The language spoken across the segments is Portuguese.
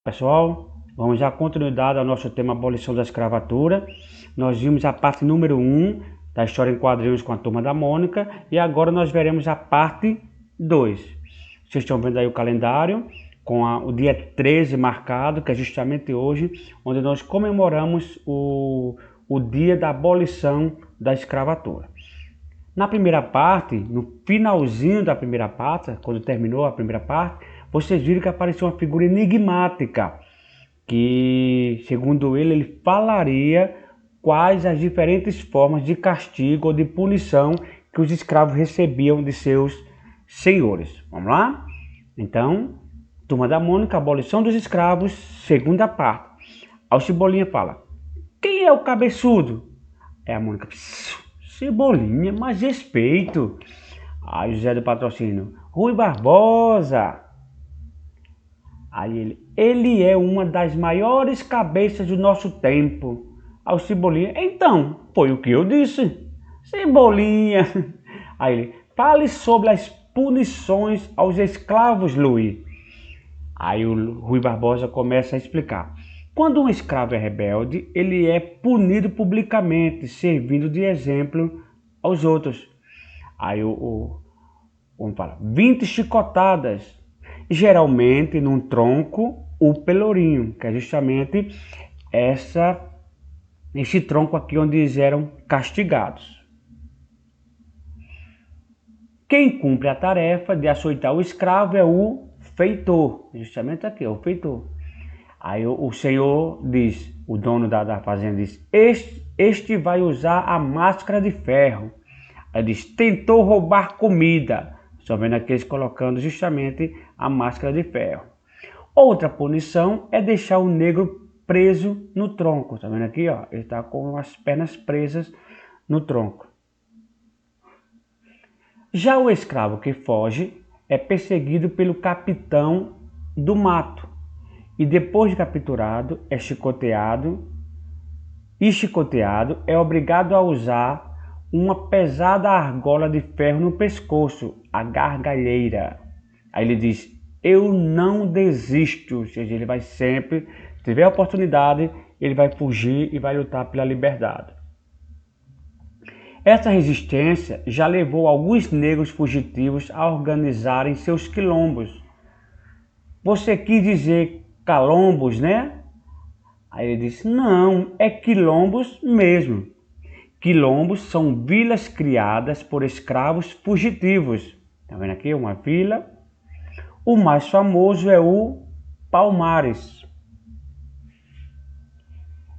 Pessoal, vamos dar continuidade ao nosso tema abolição da escravatura. Nós vimos a parte número 1 da história em quadrinhos com a Turma da Mônica e agora nós veremos a parte 2. Vocês estão vendo aí o calendário com o dia 13 marcado, que é justamente hoje, onde nós comemoramos o dia da abolição da escravatura. Na primeira parte, no finalzinho da primeira parte, quando terminou a primeira parte, vocês viram que apareceu uma figura enigmática, que, segundo ele falaria quais as diferentes formas de castigo ou de punição que os escravos recebiam de seus senhores. Vamos lá? Então, Turma da Mônica, abolição dos escravos, segunda parte. Aí o Cebolinha fala: quem é o cabeçudo? É a Mônica: Cebolinha, mais respeito. Aí o Zé do Patrocínio: Rui Barbosa. Aí ele é uma das maiores cabeças do nosso tempo. Aí o Cebolinha: então, foi o que eu disse. Cebolinha. Aí ele: fale sobre as punições aos escravos, Luiz. Aí o Rui Barbosa começa a explicar. Quando um escravo é rebelde, ele é punido publicamente, servindo de exemplo aos outros. Aí vamos falar, 20 chicotadas, geralmente num tronco ou pelourinho, que é justamente esse tronco aqui onde eles eram castigados. Quem cumpre a tarefa de açoitar o escravo é o feitor, justamente aqui, é o feitor. Aí o senhor diz, o dono da fazenda diz: este vai usar a máscara de ferro. Aí diz: tentou roubar comida. Estão vendo aqui eles colocando justamente a máscara de ferro. Outra punição é deixar o negro preso no tronco. Estão vendo aqui, ó? Ele está com as pernas presas no tronco. Já o escravo que foge é perseguido pelo capitão do mato e depois de capturado é chicoteado é obrigado a usar uma pesada argola de ferro no pescoço, a gargalheira. Aí ele diz: eu não desisto, ou seja, ele vai sempre, se tiver a oportunidade, ele vai fugir e vai lutar pela liberdade. Essa resistência já levou alguns negros fugitivos a organizarem seus quilombos. Você quis dizer calombos, né? Aí ele disse: não, é quilombos mesmo. Quilombos são vilas criadas por escravos fugitivos. Tá vendo aqui uma vila? O mais famoso é o Palmares.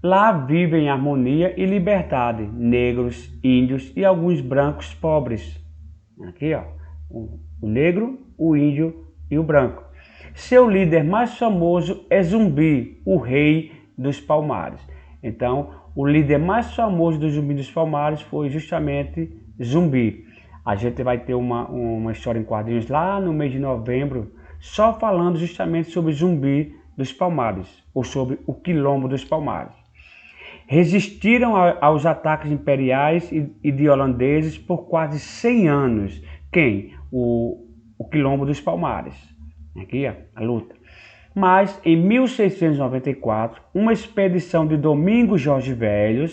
Lá vivem em harmonia e liberdade negros, índios e alguns brancos pobres. Aqui, ó, o negro, o índio e o branco. Seu líder mais famoso é Zumbi, o rei dos Palmares. Então, o líder mais famoso do Zumbi dos Palmares foi justamente Zumbi. A gente vai ter uma história em quadrinhos lá no mês de novembro, só falando justamente sobre Zumbi dos Palmares, ou sobre o Quilombo dos Palmares. Resistiram aos ataques imperiais e de holandeses por quase 100 anos. Quem? O Quilombo dos Palmares. Aqui, ó, a luta. Mas em 1694, uma expedição de Domingos Jorge Velho,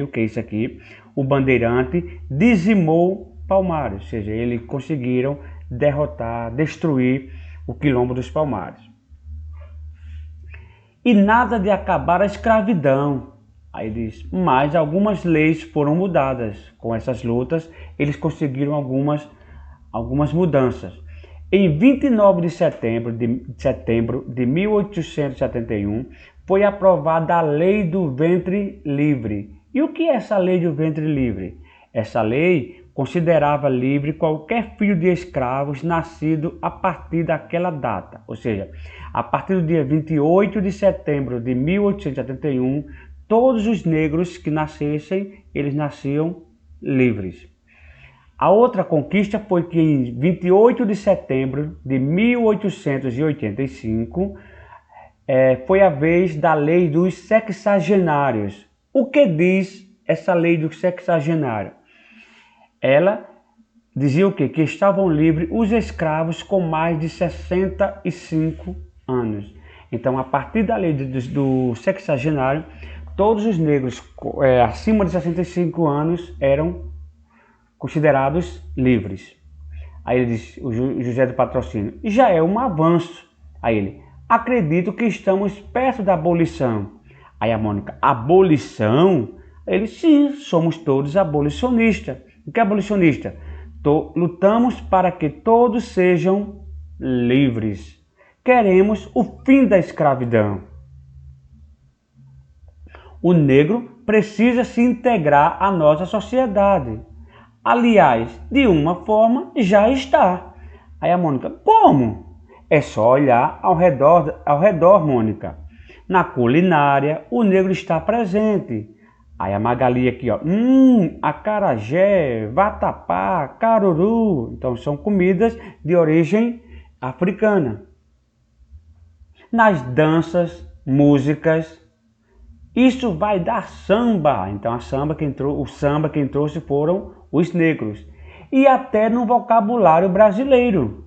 que é isso aqui, o bandeirante, dizimou Palmares, ou seja, eles conseguiram derrotar, destruir o Quilombo dos Palmares. E nada de acabar a escravidão. Aí diz, mas algumas leis foram mudadas. Com essas lutas, eles conseguiram algumas mudanças. Em 29 de setembro de 1871, foi aprovada a Lei do Ventre Livre. E o que é essa Lei do Ventre Livre? Essa lei considerava livre qualquer filho de escravos nascido a partir daquela data. Ou seja, a partir do dia 28 de setembro de 1871, todos os negros que nascessem, eles nasciam livres. A outra conquista foi que em 28 de setembro de 1885 foi a vez da lei dos sexagenários. O que diz essa lei dos sexagenários? Ela dizia o quê? Que estavam livres os escravos com mais de 65 anos. Então, a partir da lei do sexagenário, todos os negros acima de 65 anos eram considerados livres. Aí ele diz, o José do Patrocínio, já é um avanço. Aí ele, acredito que estamos perto da abolição. Aí a Mônica, abolição? Ele, sim, somos todos abolicionistas. O que é abolicionista? Lutamos para que todos sejam livres. Queremos o fim da escravidão. O negro precisa se integrar à nossa sociedade. Aliás, de uma forma já está. Aí a Mônica, como? É só olhar ao redor, Mônica. Na culinária, o negro está presente. Aí a Magali aqui, ó, acarajé, vatapá, caruru. Então são comidas de origem africana. Nas danças, músicas, isso vai dar samba. Então o samba quem trouxe foram os negros. E até no vocabulário brasileiro,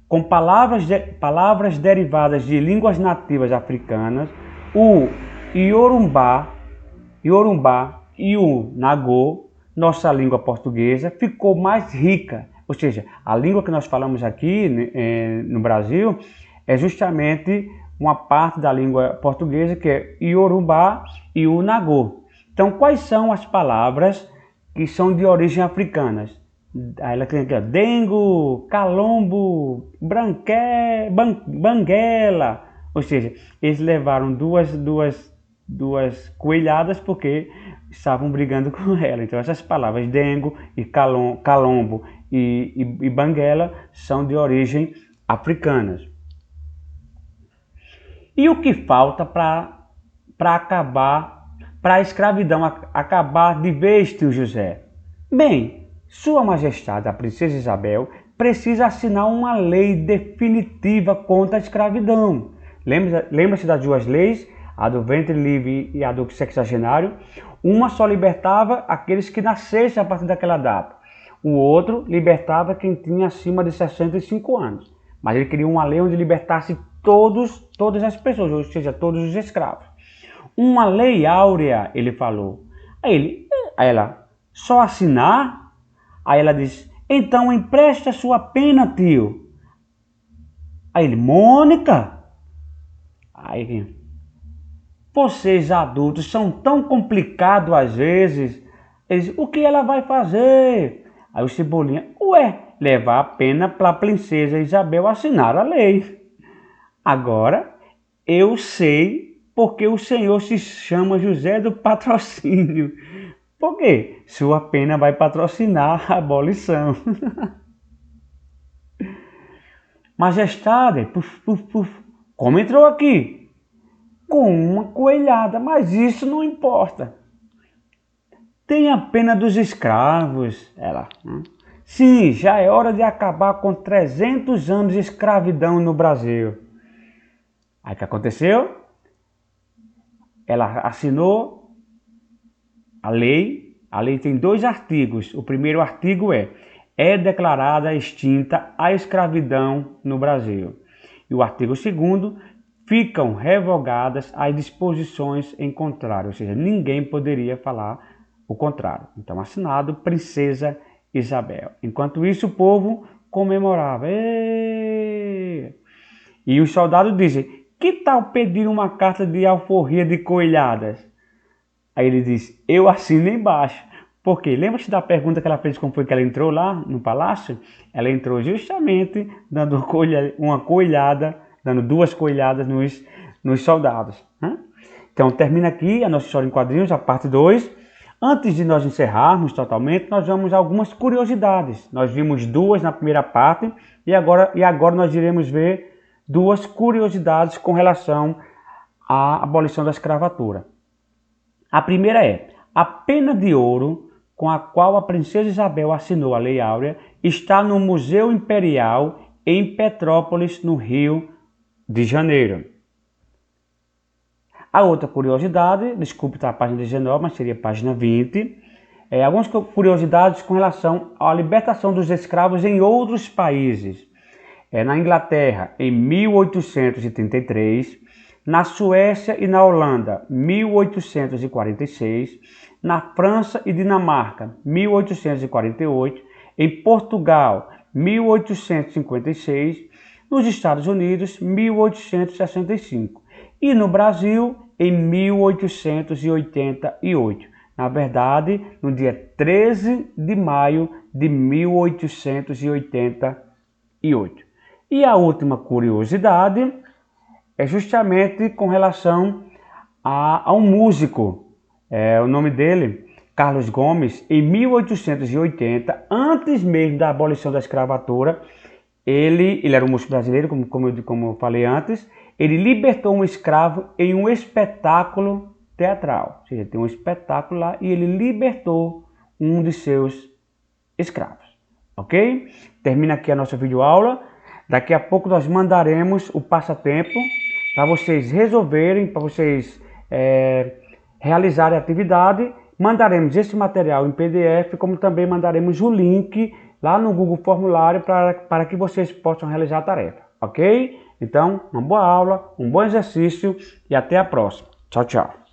com palavras derivadas de línguas nativas africanas, o Yorumbá e o Nagô, nossa língua portuguesa, ficou mais rica. Ou seja, a língua que nós falamos aqui no Brasil é justamente uma parte da língua portuguesa que é Yorumbá e o Nagô. Então, quais são as palavras que são de origem africanas? Aí ela tem aqui, ó, dengo, calombo, branqué, banguela. Ou seja, eles levaram duas coelhadas porque estavam brigando com ela. Então essas palavras dengo e calombo e banguela são de origem africanas. E o que falta para a escravidão acabar de vez, tio José? Bem, Sua Majestade, a Princesa Isabel, precisa assinar uma lei definitiva contra a escravidão. Lembra-se das duas leis? A do ventre livre e a do sexagenário. Uma só libertava aqueles que nascessem a partir daquela data. O outro libertava quem tinha acima de 65 anos. Mas ele queria uma lei onde libertasse todas as pessoas, ou seja, todos os escravos. Uma lei áurea, ele falou. Aí ela, só assinar? Aí ela disse, então empresta sua pena, tio. Aí ele, Mônica? Aí, vocês adultos são tão complicados às vezes. Eles, o que ela vai fazer? Aí o Cebolinha, levar a pena para a Princesa Isabel assinar a lei. Agora, eu sei porque o senhor se chama José do Patrocínio. Por quê? Sua pena vai patrocinar a abolição. Majestade, como entrou aqui? Com uma coelhada, mas isso não importa. Tem a pena dos escravos, ela. Sim, já é hora de acabar com 300 anos de escravidão no Brasil. Aí o que aconteceu? Ela assinou a lei. A lei tem 2 artigos. O primeiro artigo é declarada extinta a escravidão no Brasil. E o artigo 2º, ficam revogadas as disposições em contrário. Ou seja, ninguém poderia falar o contrário. Então, assinado Princesa Isabel. Enquanto isso, o povo comemorava. E os soldados dizem, que tal pedir uma carta de alforria de coelhadas? Aí ele diz, eu assino embaixo. Por quê? Lembra-se da pergunta que ela fez como foi que ela entrou lá no palácio? Ela entrou justamente dando uma coelhada, dando 2 coelhadas nos soldados. Então termina aqui a nossa história em quadrinhos, a parte 2. Antes de nós encerrarmos totalmente, nós vamos a algumas curiosidades. Nós vimos 2 na primeira parte e agora nós iremos ver 2 curiosidades com relação à abolição da escravatura. A primeira é, a pena de ouro com a qual a Princesa Isabel assinou a Lei Áurea está no Museu Imperial em Petrópolis, no Rio de Janeiro. A outra curiosidade, desculpe estar a página 19, mas seria a página 20, algumas curiosidades com relação à libertação dos escravos em outros países. na Inglaterra, em 1833, na Suécia e na Holanda, 1846, na França e Dinamarca, 1848, em Portugal, 1856, nos Estados Unidos, 1865 e no Brasil, em 1888. Na verdade, no dia 13 de maio de 1888. E a última curiosidade é justamente com relação a um músico. O nome dele, Carlos Gomes, em 1880, antes mesmo da abolição da escravatura, ele era um músico brasileiro, como eu falei antes, ele libertou um escravo em um espetáculo teatral. Ou seja, tem um espetáculo lá e ele libertou um de seus escravos. Ok? Termina aqui a nossa videoaula. Daqui a pouco nós mandaremos o passatempo para vocês resolverem, para vocês realizarem a atividade. Mandaremos esse material em PDF, como também mandaremos o link lá no Google Formulário para que vocês possam realizar a tarefa, ok? Então, uma boa aula, um bom exercício e até a próxima. Tchau, tchau.